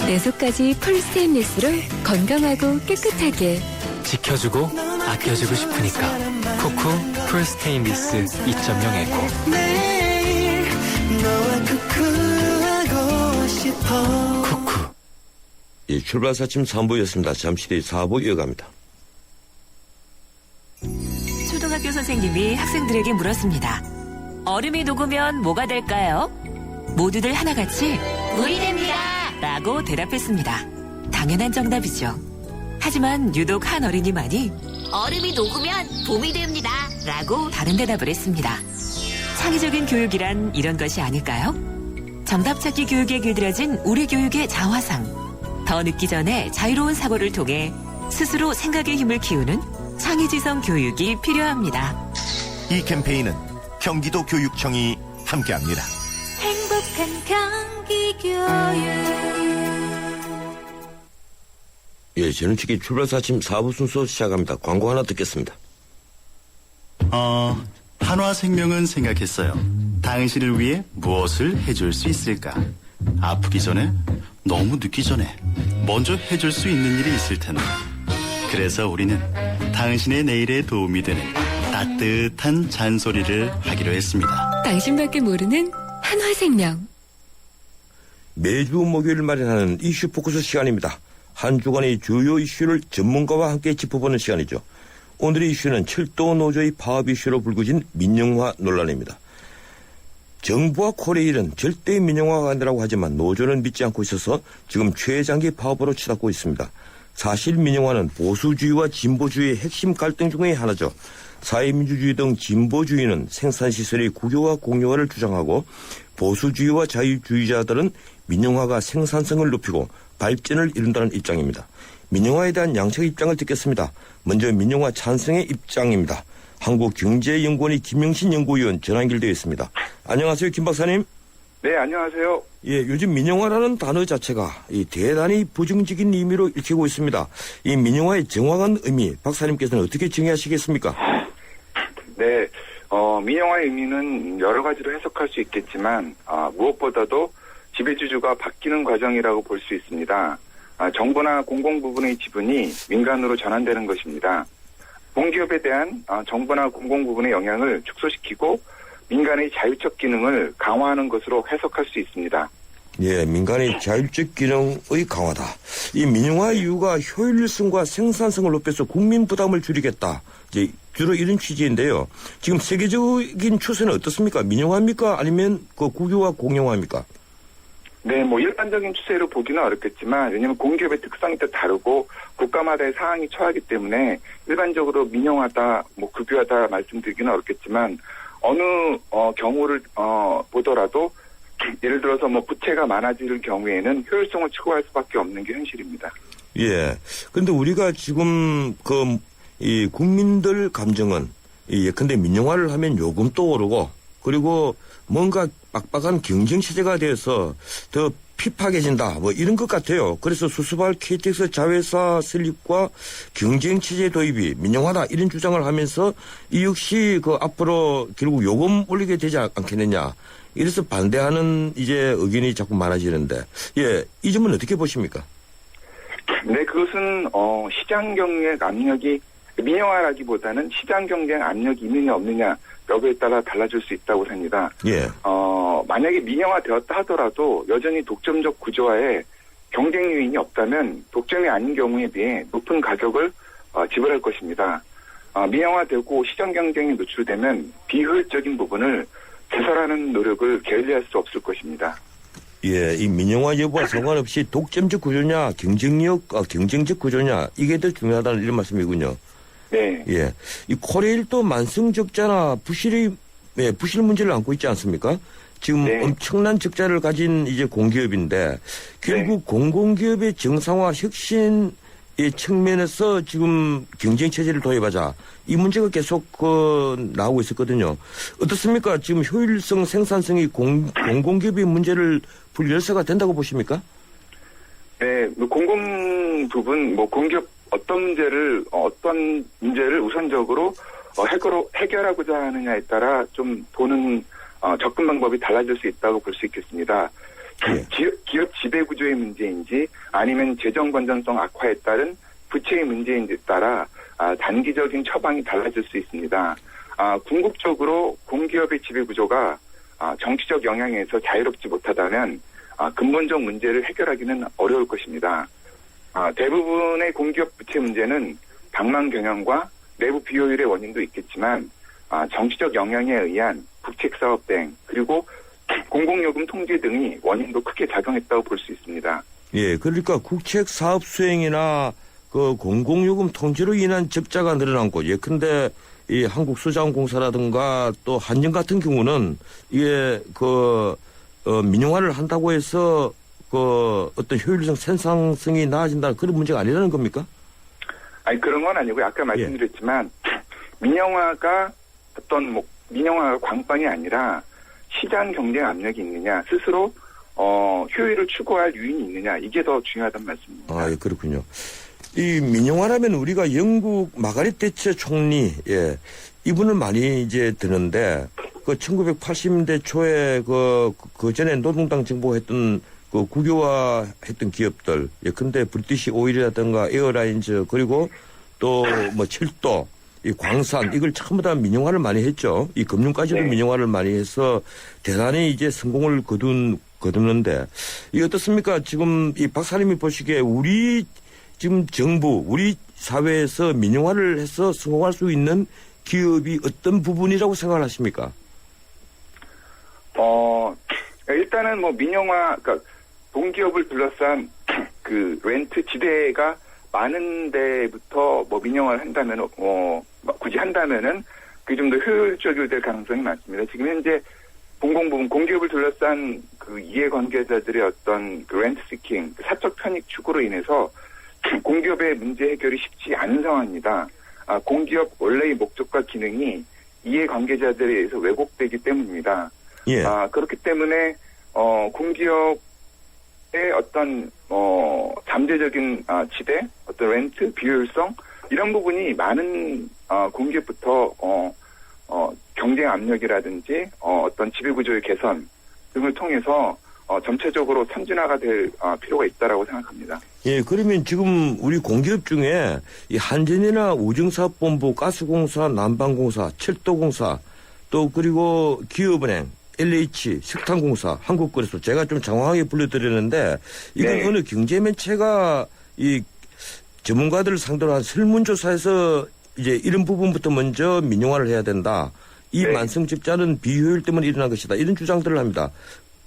내 속까지 풀 스테인리스로 건강하고 깨끗하게 지켜주고 아껴주고 싶으니까 쿠쿠 풀 스테인리스 2.0 에코. 매일 너와 쿠쿠하고 싶어. 쿠쿠. 예, 출발 사침 3부였습니다. 잠시 뒤 4부 이어갑니다. 초등학교 선생님이 학생들에게 물었습니다. 얼음이 녹으면 뭐가 될까요? 모두들 하나같이 물이 됩니다 라고 대답했습니다. 당연한 정답이죠. 하지만 유독 한 어린이만이 얼음이 녹으면 봄이 됩니다 라고 다른 대답을 했습니다. 창의적인 교육이란 이런 것이 아닐까요? 정답 찾기 교육에 길들여진 우리 교육의 자화상. 더 늦기 전에 자유로운 사고를 통해 스스로 생각의 힘을 키우는 창의지성 교육이 필요합니다. 이 캠페인은 경기도 교육청이 함께합니다. 행복한 경기교육. 예, 저는 지금 출발 사침 4부 순서 시작합니다. 광고 하나 듣겠습니다. 한화생명은 생각했어요. 당신을 위해 무엇을 해줄 수 있을까? 아프기 전에, 너무 늦기 전에 먼저 해줄 수 있는 일이 있을 텐데. 그래서 우리는 당신의 내일에 도움이 되는 따뜻한 잔소리를 하기로 했습니다. 당신밖에 모르는 한화생명. 매주 목요일 마련하는 이슈 포커스 시간입니다. 한 주간의 주요 이슈를 전문가와 함께 짚어보는 시간이죠. 오늘의 이슈는 철도 노조의 파업 이슈로 불거진 민영화 논란입니다. 정부와 코레일은 절대 민영화가 아니라고 하지만 노조는 믿지 않고 있어서 지금 최장기 파업으로 치닫고 있습니다. 사실 민영화는 보수주의와 진보주의의 핵심 갈등 중의 하나죠. 사회민주주의 등 진보주의는 생산시설의 국유화 공유화를 주장하고 보수주의와 자유주의자들은 민영화가 생산성을 높이고 발전을 이룬다는 입장입니다. 민영화에 대한 양측 입장을 듣겠습니다. 먼저 민영화 찬성의 입장입니다. 한국경제연구원의 김영신 연구위원 전화 연결되어 있습니다. 안녕하세요, 김 박사님. 네, 안녕하세요. 예, 요즘 민영화라는 단어 자체가 대단히 부정적인 의미로 읽히고 있습니다. 이 민영화의 정확한 의미, 박사님께서는 어떻게 정의하시겠습니까? 네, 민영화의 의미는 여러 가지로 해석할 수 있겠지만 무엇보다도 지배주주가 바뀌는 과정이라고 볼 수 있습니다. 정부나 공공 부분의 지분이 민간으로 전환되는 것입니다. 공기업에 대한 정부나 공공 부분의 영향을 축소시키고 민간의 자율적 기능을 강화하는 것으로 해석할 수 있습니다. 예, 민간의 자율적 기능의 강화다. 이 민영화 이유가 효율성과 생산성을 높여서 국민 부담을 줄이겠다. 이제 주로 이런 취지인데요. 지금 세계적인 추세는 어떻습니까? 민영화입니까? 아니면 그 국유화 공영화입니까? 네, 뭐 일반적인 추세로 보기는 어렵겠지만 왜냐하면 공기업의 특성이 또 다르고 국가마다의 상황이 처하기 때문에 일반적으로 민영화다, 뭐 국유화다 말씀드리기는 어렵겠지만 어느 경우를 보더라도 예를 들어서 뭐 부채가 많아질 경우에는 효율성을 추구할 수밖에 없는 게 현실입니다. 예. 근데 우리가 지금 이 국민들 감정은 예컨대 민영화를 하면 요금도 오르고 그리고 뭔가 빡빡한 경쟁 체제가 돼서 더 핍박해진다 뭐 이런 것 같아요. 그래서 수스발 KTX 자회사 설립과 경쟁 체제 도입이 민영화다 이런 주장을 하면서 이 역시 앞으로 결국 요금 올리게 되지 않겠느냐. 이래서 반대하는 이제 의견이 자꾸 많아지는데 예, 이 점은 어떻게 보십니까? 네, 그것은 시장 경쟁 압력이 민영화라기보다는 시장 경쟁 압력이 있느냐 없느냐 여기에 따라 달라질 수 있다고 봅니다. 예. 만약에 민영화되었다 하더라도 여전히 독점적 구조화에 경쟁 요인이 없다면 독점이 아닌 경우에 비해 높은 가격을 지불할 것입니다. 민영화되고 시장 경쟁에 노출되면 비효율적인 부분을 개선하는 노력을 게을리할 수 없을 것입니다. 예, 이 민영화 여부와 상관없이 독점적 구조냐, 경쟁적 구조냐 이게 더 중요하다는 이런 말씀이군요. 네. 예, 이 코레일도 만성 적자나 부실 문제를 안고 있지 않습니까? 지금 네. 엄청난 적자를 가진 이제 공기업인데 결국 네. 공공기업의 정상화 혁신의 측면에서 지금 경쟁 체제를 도입하자 이 문제가 계속 나오고 있었거든요. 어떻습니까? 지금 효율성, 생산성이 공공기업의 문제를 풀 열쇠가 된다고 보십니까? 네, 공공 부분, 공기업 어떤 문제를 우선적으로 해결하고자 하느냐에 따라 좀 보는 접근 방법이 달라질 수 있다고 볼 수 있겠습니다. 네. 기업 지배 구조의 문제인지 아니면 재정 건전성 악화에 따른 부채의 문제인지에 따라 단기적인 처방이 달라질 수 있습니다. 궁극적으로 공기업의 지배 구조가 정치적 영향에서 자유롭지 못하다면 근본적 문제를 해결하기는 어려울 것입니다. 대부분의 공기업 부채 문제는 방망 경영과 내부 비효율의 원인도 있겠지만 정치적 영향에 의한 국책 사업 대행 그리고 공공요금 통제 등이 원인도 크게 작용했다고 볼 수 있습니다. 예, 그러니까 국책 사업 수행이나 공공요금 통제로 인한 적자가 늘어난 곳. 예컨대 이 한국수자원공사라든가 또 한전 같은 경우는 이게 민영화를 한다고 해서 어떤 효율성, 생산성이 나아진다 그런 문제가 아니라는 겁니까? 아니 그런 건 아니고요. 아까 말씀드렸지만 민영화가 민영화가 관건이 아니라 시장 경쟁 압력이 있느냐, 스스로 효율을 추구할 유인이 있느냐 이게 더 중요하다는 말씀입니다. 예, 그렇군요. 이 민영화라면 우리가 영국 마가렛 대처 총리, 예, 이분을 많이 이제 드는데 1980년대 초에 그 전에 노동당 정부가 했던 국유화 했던 기업들, 예컨대 브리티시 오일이라든가 에어라인즈 그리고 또 철도, 이 광산 이걸 전부 다 민영화를 많이 했죠. 이 금융까지도 네. 민영화를 많이 해서 대단히 이제 성공을 거두는데 이 어떻습니까? 지금 이 박사님이 보시기에 우리 지금 정부, 우리 사회에서 민영화를 해서 성공할 수 있는 기업이 어떤 부분이라고 생각을 하십니까? 일단은 민영화, 그러니까 공기업을 둘러싼 렌트 지대가 많은 데부터 민영화를 한다면, 굳이 한다면은 그게 좀 더 효율적이 될 가능성이 많습니다. 지금 현재 공공부문, 공기업을 둘러싼 이해관계자들의 어떤 렌트 시킹, 사적 편익 추구로 인해서 공기업의 문제 해결이 쉽지 않은 상황입니다. 공기업 원래의 목적과 기능이 이해관계자들에 의해서 왜곡되기 때문입니다. 예. 그렇기 때문에 공기업의 어떤 잠재적인 지대, 어떤 렌트, 비효율성 이런 부분이 많은 공기업부터 경쟁 압력이라든지 어떤 지배구조의 개선 등을 통해서 전체적으로 선진화가 될 필요가 있다라고 생각합니다. 예, 그러면 지금 우리 공기업 중에 이 한전이나 우정사업본부, 가스공사, 난방공사, 철도공사, 또 그리고 기업은행, LH, 석탄공사, 한국거래소 제가 좀 장황하게 불러드렸는데 이건 네. 어느 경제매체가 이 전문가들을 상대로 한 설문조사에서 이제 이런 부분부터 먼저 민영화를 해야 된다. 이 만성적자는 비효율 때문에 일어난 것이다. 이런 주장들을 합니다.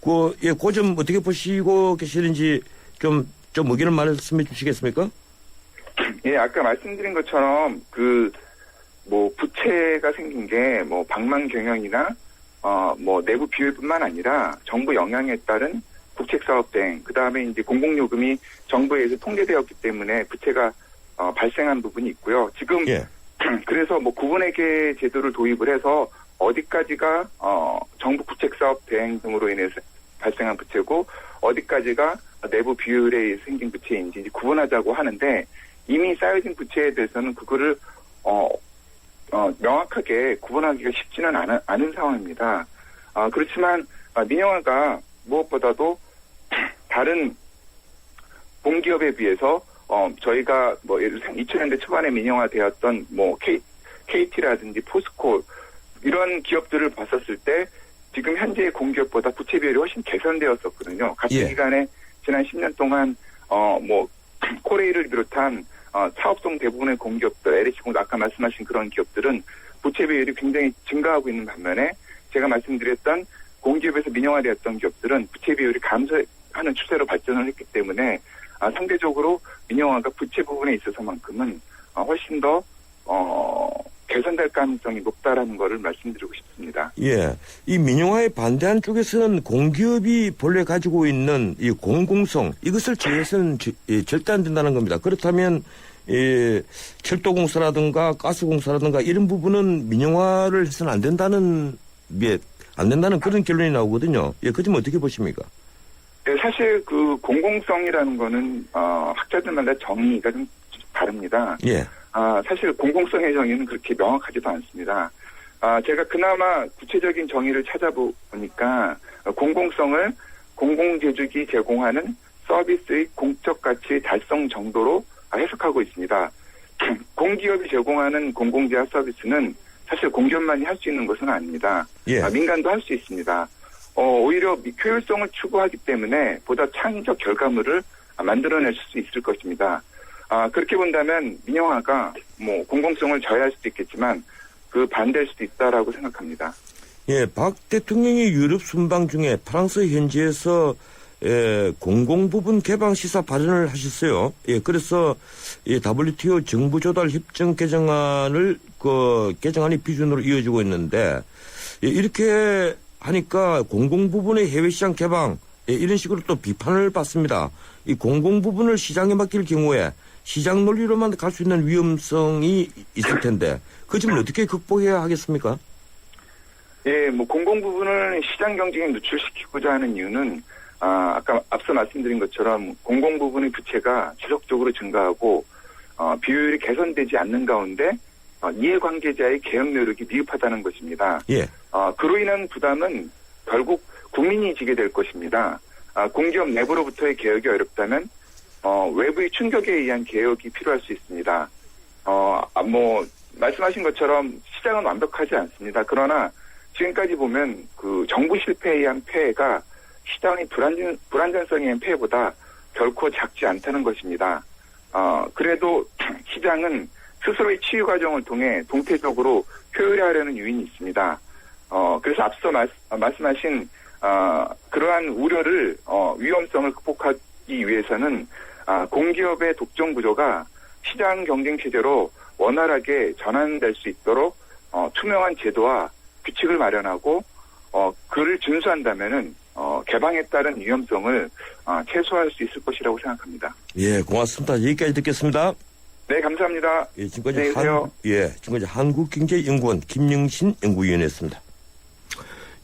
그 점 어떻게 보시고 계시는지 좀 의견을 말씀해 주시겠습니까? 예, 아까 말씀드린 것처럼 부채가 생긴 게 방만 경영이나 내부 비효율뿐만 아니라 정부 영향에 따른 국책사업 대행, 그 다음에 이제 공공요금이 정부에 의해서 통제되었기 때문에 부채가 발생한 부분이 있고요. 지금 그래서 구분회계 제도를 도입을 해서 어디까지가 정부 국책사업 대행 등으로 인해서 발생한 부채고 어디까지가 내부 비효율에 의해서 생긴 부채인지 구분하자고 하는데 이미 쌓여진 부채에 대해서는 그거를 명확하게 구분하기가 쉽지는 않은 상황입니다. 그렇지만 민영화가 무엇보다도 다른 공기업에 비해서 저희가 예를 들어 2000년대 초반에 민영화되었던 KT라든지 포스코 이런 기업들을 봤었을 때 지금 현재의 공기업보다 부채 비율이 훨씬 개선되었었거든요. 같은 기간에 지난 10년 동안 코레일을 비롯한 사업성 대부분의 공기업들, LH공사 아까 말씀하신 그런 기업들은 부채 비율이 굉장히 증가하고 있는 반면에 제가 말씀드렸던 공기업에서 민영화되었던 기업들은 부채 비율이 감소하는 추세로 발전을 했기 때문에 상대적으로 민영화가 부채 부분에 있어서만큼은 훨씬 더 개선될 가능성이 높다라는 것을 말씀드리고 싶습니다. 예, 이 민영화에 반대하는 쪽에서는 공기업이 본래 가지고 있는 이 공공성 이것을 제외해서는 절대 안 된다는 겁니다. 그렇다면 철도공사라든가 가스공사라든가 이런 부분은 민영화를 해서는 안 된다는 그런 결론이 나오거든요. 예, 그 점 어떻게 보십니까? 네, 사실 공공성이라는 거는 학자들마다 정의가 좀 다릅니다. 예. 사실 공공성의 정의는 그렇게 명확하지도 않습니다. 제가 그나마 구체적인 정의를 찾아보니까 공공성을 공공재주기 제공하는 서비스의 공적 가치 달성 정도로 해석하고 있습니다. 공기업이 제공하는 공공재화 서비스는 사실 공기업만이 할 수 있는 것은 아닙니다. 민간도 할 수 있습니다. 오히려 효율성을 추구하기 때문에 보다 창의적 결과물을 만들어낼 수 있을 것입니다. 그렇게 본다면 민영화가 공공성을 저해할 수도 있겠지만 반대할 수도 있다라고 생각합니다. 예, 박 대통령이 유럽 순방 중에 프랑스 현지에서 공공 부분 개방 시사 발언을 하셨어요. 예, 그래서 WTO 정부 조달 협정 개정안이 비준으로 이어지고 있는데 이렇게 하니까 공공 부분의 해외 시장 개방 이런 식으로 또 비판을 받습니다. 이 공공 부분을 시장에 맡길 경우에 시장 논리로만 갈 수 있는 위험성이 있을 텐데 그 점을 어떻게 극복해야 하겠습니까? 예, 공공 부분을 시장 경쟁에 노출시키고자 하는 이유는 아까 앞서 말씀드린 것처럼 공공 부분의 부채가 지속적으로 증가하고 비효율이 개선되지 않는 가운데 이해관계자의 개혁 노력이 미흡하다는 것입니다. 그로 인한 부담은 결국 국민이 지게 될 것입니다. 공기업 내부로부터의 개혁이 어렵다면 외부의 충격에 의한 개혁이 필요할 수 있습니다. 말씀하신 것처럼 시장은 완벽하지 않습니다. 그러나 지금까지 보면 정부 실패에 의한 폐해가 시장의 불안전성에 의한 폐해보다 결코 작지 않다는 것입니다. 그래도 시장은 스스로의 치유 과정을 통해 동태적으로 효율화하려는 유인이 있습니다. 그래서 앞서 말씀하신 그러한 우려를 위험성을 극복하기 위해서는 공기업의 독점 구조가 시장 경쟁 체제로 원활하게 전환될 수 있도록 투명한 제도와 규칙을 마련하고 그를 준수한다면은 개방에 따른 위험성을 최소화할 수 있을 것이라고 생각합니다. 예, 고맙습니다. 여기까지 듣겠습니다. 네, 감사합니다. 예, 지금까지 한국경제연구원 김영신 연구위원이었습니다.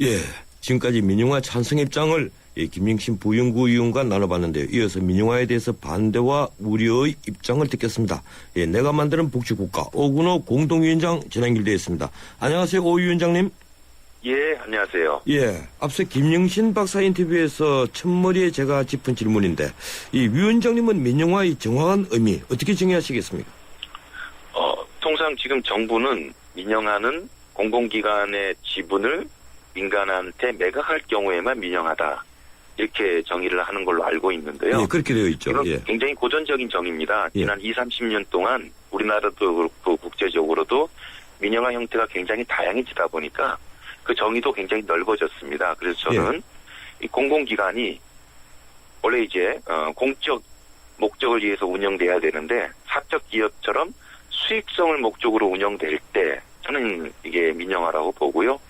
예, 지금까지 민영화 찬성 입장을 김영신 부연구위원과 나눠봤는데요. 이어서 민영화에 대해서 반대와 우려의 입장을 듣겠습니다. 예, 내가 만드는 복지국가 오근호 공동위원장 전화 연결되어 있습니다. 안녕하세요, 오 위원장님. 예, 안녕하세요. 예, 앞서 김영신 박사 인터뷰에서 첫머리에 제가 짚은 질문인데, 이 위원장님은 민영화의 정확한 의미 어떻게 정의하시겠습니까? 통상 지금 정부는 민영화는 공공기관의 지분을 민간한테 매각할 경우에만 민영하다, 이렇게 정의를 하는 걸로 알고 있는데요. 예, 그렇게 되어 있죠. 이건 예. 굉장히 고전적인 정의입니다. 지난 20-30년 동안 우리나라도 그렇고 국제적으로도 민영화 형태가 굉장히 다양해지다 보니까 그 정의도 굉장히 넓어졌습니다. 그래서 저는 이 공공기관이 원래 이제 공적 목적을 위해서 운영돼야 되는데 사적 기업처럼 수익성을 목적으로 운영될 때 저는 이게 민영화라고 보고요.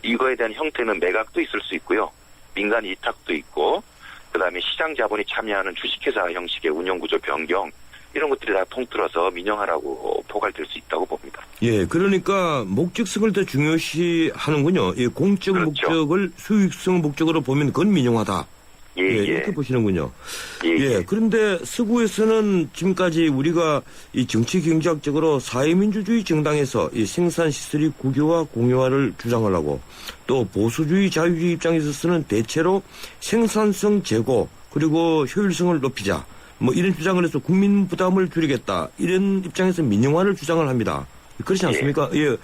이거에 대한 형태는 매각도 있을 수 있고요. 민간 위탁도 있고, 그다음에 시장 자본이 참여하는 주식회사 형식의 운영구조 변경, 이런 것들이 다 통틀어서 민영화라고 포괄될 수 있다고 봅니다. 예, 그러니까 목적성을 더 중요시 하는군요. 예, 공적 그렇죠. 목적을 수익성 목적으로 보면 그건 민영화다. 예, 이렇게 보시는군요. 예. 그런데 서구에서는 지금까지 우리가 이 정치 경제학적으로 사회민주주의 정당에서 이 생산 시설의 국유화 공유화를 주장을 하고, 또 보수주의 자유주의 입장에 있어서는 대체로 생산성 제고 그리고 효율성을 높이자, 뭐 이런 주장을 해서 국민 부담을 줄이겠다, 이런 입장에서 민영화를 주장을 합니다. 그렇지 않습니까? 예.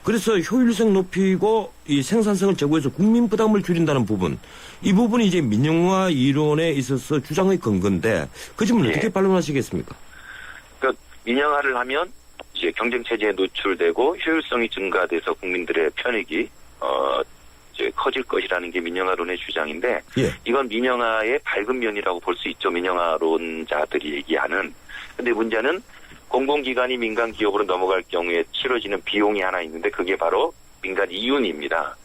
그래서 효율성 높이고 이 생산성을 제고해서 국민 부담을 줄인다는 부분, 이 부분이 이제 민영화 이론에 있어서 주장의 근거인데 그 점은 어떻게 반론하시겠습니까? 그러니까 민영화를 하면 이제 경쟁 체제에 노출되고 효율성이 증가돼서 국민들의 편익이 이제 커질 것이라는 게 민영화론의 주장인데, 이건 민영화의 밝은 면이라고 볼 수 있죠. 민영화론자들이 얘기하는. 근데 문제는 공공기관이 민간 기업으로 넘어갈 경우에 치러지는 비용이 하나 있는데 그게 바로 민간 이윤입니다.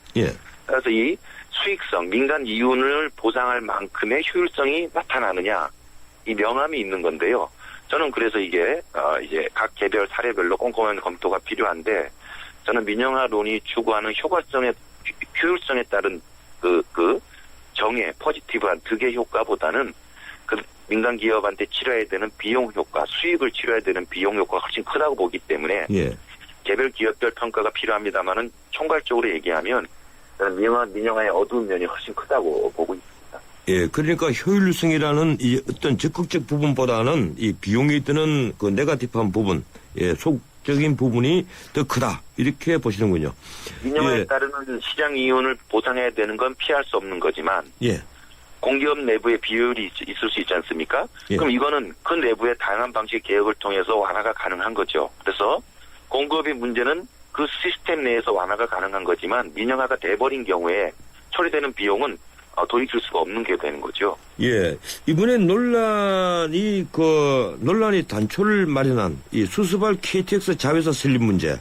그래서 이 수익성, 민간 이윤을 보상할 만큼의 효율성이 나타나느냐, 이 명암이 있는 건데요. 저는 그래서 이게 이제 각 개별 사례별로 꼼꼼한 검토가 필요한데, 저는 민영화론이 추구하는 효율성에 따른 그 정의, 포지티브한 득의 효과보다는 그 민간 기업한테 치러야 되는 비용 효과, 수익을 치러야 되는 비용 효과가 훨씬 크다고 보기 때문에 개별 기업별 평가가 필요합니다만은 총괄적으로 얘기하면 민영화의 어두운 면이 훨씬 크다고 보고 있습니다. 예, 그러니까 효율성이라는 이 어떤 적극적 부분보다는 이 비용이 드는 그 네거티브한 부분, 소극적인 부분이 더 크다, 이렇게 보시는군요. 민영화에 따르는 시장 이윤을 보상해야 되는 건 피할 수 없는 거지만, 공기업 내부의 비효율이 있을 수 있지 않습니까? 그럼 이거는 그 내부의 다양한 방식의 개혁을 통해서 완화가 가능한 거죠. 그래서 공기업의 문제는 그 시스템 내에서 완화가 가능한 거지만, 민영화가 돼버린 경우에 처리되는 비용은 돌이킬 수가 없는 게 되는 거죠. 예, 이번에 논란이 단초를 마련한 이 수스발 KTX 자회사 설립 문제,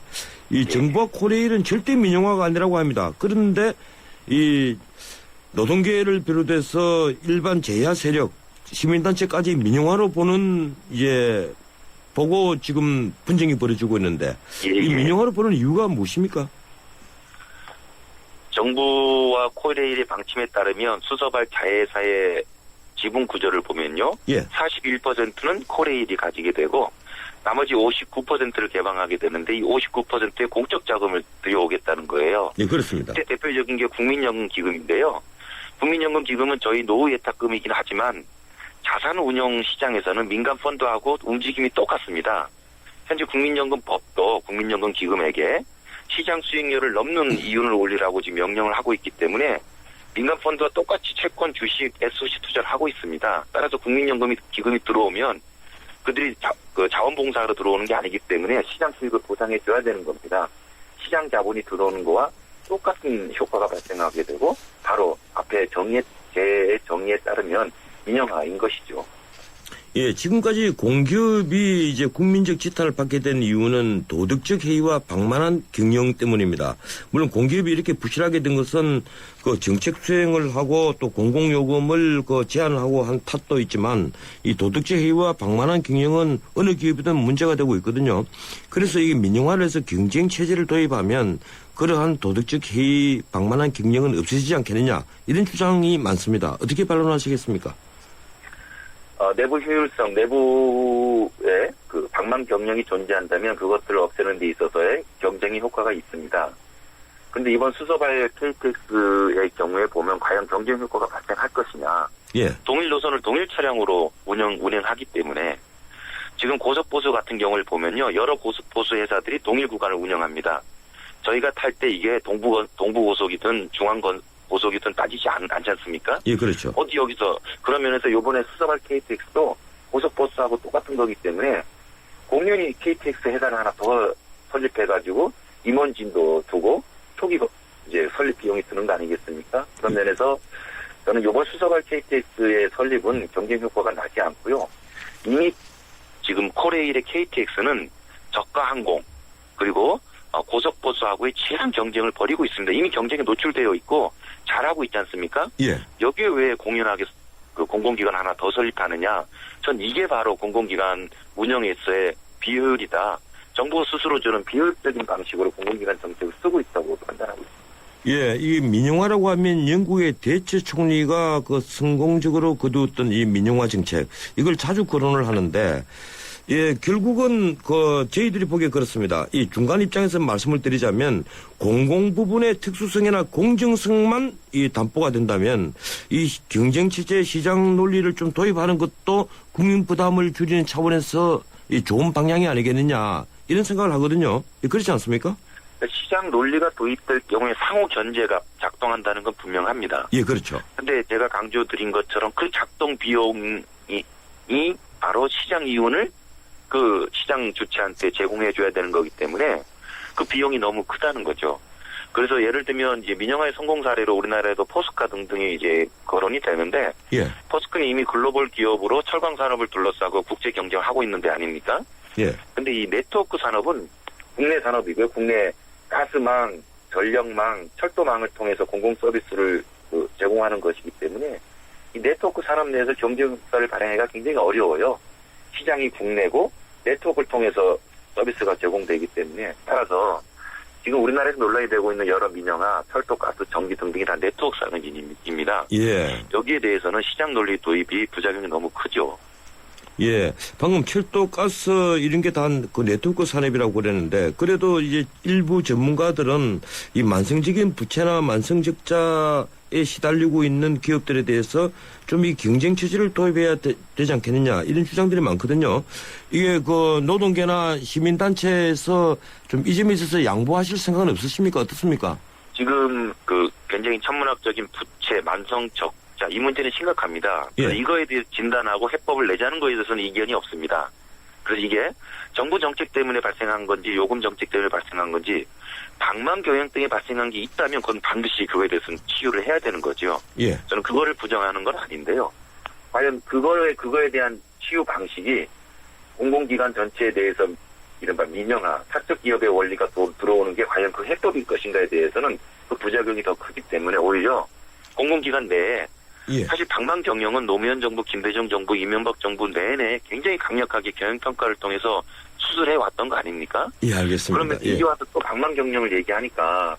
이 정부와 코레일은 절대 민영화가 아니라고 합니다. 그런데 이 노동계를 비롯해서 일반 제야 세력, 시민단체까지 민영화로 보는 보고 지금 분쟁이 벌어지고 있는데, 이 민영화로 보는 이유가 무엇입니까? 정부와 코레일의 방침에 따르면 수서발 자회사의 지분 구조를 보면요, 41%는 코레일이 가지게 되고 나머지 59%를 개방하게 되는데, 이 59%의 공적 자금을 들여오겠다는 거예요. 네, 그렇습니다. 대표적인 게 국민연금기금인데요. 국민연금기금은 저희 노후 예탁금이긴 하지만 자산운용 시장에서는 민간 펀드하고 움직임이 똑같습니다. 현재 국민연금법도 국민연금기금에게 시장 수익률을 넘는 이윤을 올리라고 지금 명령을 하고 있기 때문에 민간 펀드와 똑같이 채권, 주식, SOC 투자를 하고 있습니다. 따라서 국민연금기금이 들어오면 그들이 자원봉사로 들어오는 게 아니기 때문에 시장 수익을 보상해줘야 되는 겁니다. 시장 자본이 들어오는 거와 똑같은 효과가 발생하게 되고, 바로 앞에 제 정의에 따르면 민영화인 것이죠. 예, 지금까지 공기업이 이제 국민적 지탄을 받게 된 이유는 도덕적 해이와 방만한 경영 때문입니다. 물론 공기업이 이렇게 부실하게 된 것은 그 정책 수행을 하고 또 공공요금을 그 제한을 하고 한 탓도 있지만 이 도덕적 해이와 방만한 경영은 어느 기업이든 문제가 되고 있거든요. 그래서 이게 민영화를 해서 경쟁 체제를 도입하면 그러한 도덕적 해이, 방만한 경영은 없어지지 않겠느냐 이런 주장이 많습니다. 어떻게 반론하시겠습니까? 내부 효율성, 내부에 그 방만 경영이 존재한다면 그것들을 없애는 데 있어서의 경쟁의 효과가 있습니다. 근데 이번 수서발 KTX의 경우에 보면 과연 경쟁 효과가 발생할 것이냐. 예. 동일 노선을 동일 차량으로 운행하기 때문에 지금 고속보수 같은 경우를 보면요. 여러 고속보수 회사들이 동일 구간을 운영합니다. 저희가 탈 때 이게 동부고속이든 중앙고속이든 따지지 않지 않습니까? 예, 그렇죠. 어디 여기서 그런 면에서 이번에 수서발 KTX도 고속버스하고 똑같은 거기 때문에 공연히 KTX 회사를 하나 더 설립해가지고 임원진도 두고 초기 이제 설립 비용이 드는 거 아니겠습니까? 그런 면에서 저는 이번 수서발 KTX의 설립은 경쟁 효과가 나지 않고요. 이미 지금 코레일의 KTX는 저가 항공 그리고 고속버스하고의 치열한 경쟁을 벌이고 있습니다. 이미 경쟁에 노출되어 있고 잘하고 있지 않습니까? 예. 여기에 왜 공연하게 그 공공기관 하나 더 설립하느냐? 전 이게 바로 공공기관 운영에서의 비효율이다. 정부 스스로 저는 비효율적인 방식으로 공공기관 정책을 쓰고 있다고 판단하고 있습니다. 예, 이 민영화라고 하면 영국의 대처 총리가 그 성공적으로 거두었던 이 민영화 정책 이걸 자주 거론을 하는데 예, 결국은 저희들이 보기에 그렇습니다. 이 중간 입장에서 말씀을 드리자면 공공 부분의 특수성이나 공정성만 이 담보가 된다면 이 경쟁 체제 시장 논리를 좀 도입하는 것도 국민 부담을 줄이는 차원에서 이 좋은 방향이 아니겠느냐 이런 생각을 하거든요. 그렇지 않습니까? 시장 논리가 도입될 경우에 상호 견제가 작동한다는 건 분명합니다. 예, 그렇죠. 근데 제가 강조드린 것처럼 그 작동 비용이 바로 시장 이윤을 그 시장 주체한테 제공해줘야 되는 거기 때문에 그 비용이 너무 크다는 거죠. 그래서 예를 들면 이제 민영화의 성공 사례로 우리나라에도 포스카 등등이 이제 거론이 되는데, 예. 포스카는 이미 글로벌 기업으로 철강 산업을 둘러싸고 국제 경쟁을 하고 있는 데 아닙니까? 예. 근데 이 네트워크 산업은 국내 산업이고요. 국내 가스망, 전력망, 철도망을 통해서 공공 서비스를 제공하는 것이기 때문에 이 네트워크 산업 내에서 경쟁사를 발행하기가 굉장히 어려워요. 시장이 국내고 네트워크를 통해서 서비스가 제공되기 때문에 따라서 지금 우리나라에서 논란이 되고 있는 여러 민영화, 철도, 가스, 전기 등등이 다 네트워크 산업입니다. 예. 여기에 대해서는 시장 논리 도입이 부작용이 너무 크죠. 예. 방금 철도, 가스 이런 게 다 그 네트워크 산업이라고 그랬는데 그래도 이제 일부 전문가들은 이 만성적인 부채나 만성적자에 시달리고 있는 기업들에 대해서 좀 이 경쟁 체제를 도입해야 되지 않겠느냐 이런 주장들이 많거든요. 이게 그 노동계나 시민단체에서 좀 이 점에 있어서 양보하실 생각은 없으십니까? 어떻습니까? 지금 그 굉장히 천문학적인 부채, 만성적 자, 이 문제는 심각합니다. 예. 이거에 대해 진단하고 해법을 내자는 거에 대해서는 이견이 없습니다. 그래서 이게 정부 정책 때문에 발생한 건지 요금 정책 때문에 발생한 건지 방만 경영 등에 발생한 게 있다면 그건 반드시 그거에 대해서는 치유를 해야 되는 거죠. 예. 저는 그거를 부정하는 건 아닌데요. 과연 그거에 대한 치유 방식이 공공기관 전체에 대해서 이른바 민영화, 사적 기업의 원리가 들어오는 게 과연 그 해법일 것인가에 대해서는 그 부작용이 더 크기 때문에 오히려 공공기관 내에 예. 사실 방만 경영은 노무현 정부, 김대중 정부, 이명박 정부 내내 굉장히 강력하게 경영평가를 통해서 수술해 왔던 거 아닙니까? 예, 알겠습니다. 그러면 이제 와서 또 방만 경영을 얘기하니까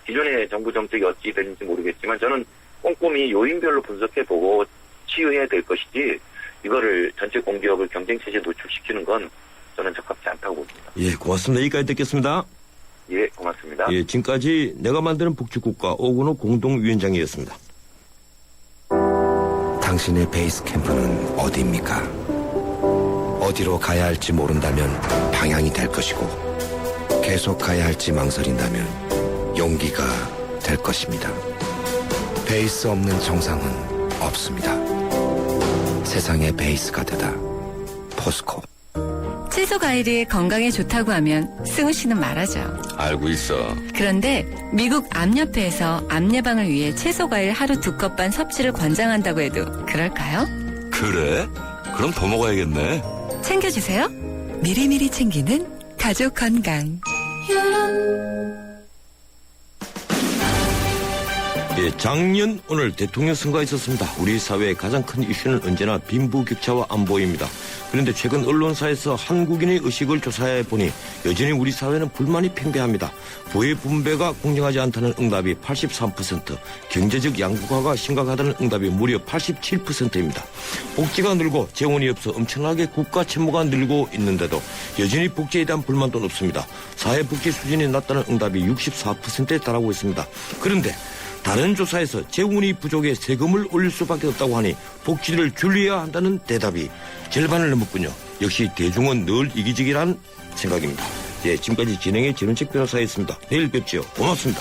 기존의 정부 정책이 어찌 되는지 모르겠지만 저는 꼼꼼히 요인별로 분석해보고 치유해야 될 것이지 이거를 전체 공기업을 경쟁체제에 노출시키는 건 저는 적합지 않다고 봅니다. 예, 고맙습니다. 여기까지 듣겠습니다. 예, 고맙습니다. 예, 지금까지 내가 만드는 복지국가 오근호 공동위원장이었습니다. 당신의 베이스 캠프는 어디입니까? 어디로 가야 할지 모른다면 방향이 될 것이고 계속 가야 할지 망설인다면 용기가 될 것입니다. 베이스 없는 정상은 없습니다. 세상의 베이스가 되다. 포스코. 채소 과일이 건강에 좋다고 하면 승우 씨는 말하죠. 알고 있어. 그런데 미국 암협회에서 암 예방을 위해 채소 과일 하루 2컵 반 섭취를 권장한다고 해도 그럴까요? 그래? 그럼 더 먹어야겠네. 챙겨주세요. 미리미리 챙기는 가족 건강. 예, 작년 오늘 대통령 선거가 있었습니다. 우리 사회의 가장 큰 이슈는 언제나 빈부격차와 안보입니다. 그런데 최근 언론사에서 한국인의 의식을 조사해 보니 여전히 우리 사회는 불만이 팽배합니다. 부의 분배가 공정하지 않다는 응답이 83%, 경제적 양극화가 심각하다는 응답이 무려 87%입니다. 복지가 늘고 재원이 없어 엄청나게 국가 채무가 늘고 있는데도 여전히 복지에 대한 불만도 높습니다. 사회복지 수준이 낮다는 응답이 64%에 달하고 있습니다. 그런데 다른 조사에서 재원이 부족해 세금을 올릴 수밖에 없다고 하니 복지를 줄여야 한다는 대답이 절반을 넘었군요. 역시 대중은 늘 이기적이란 생각입니다. 예, 지금까지 진행의 전원책 변호사였습니다. 내일 뵙죠. 고맙습니다.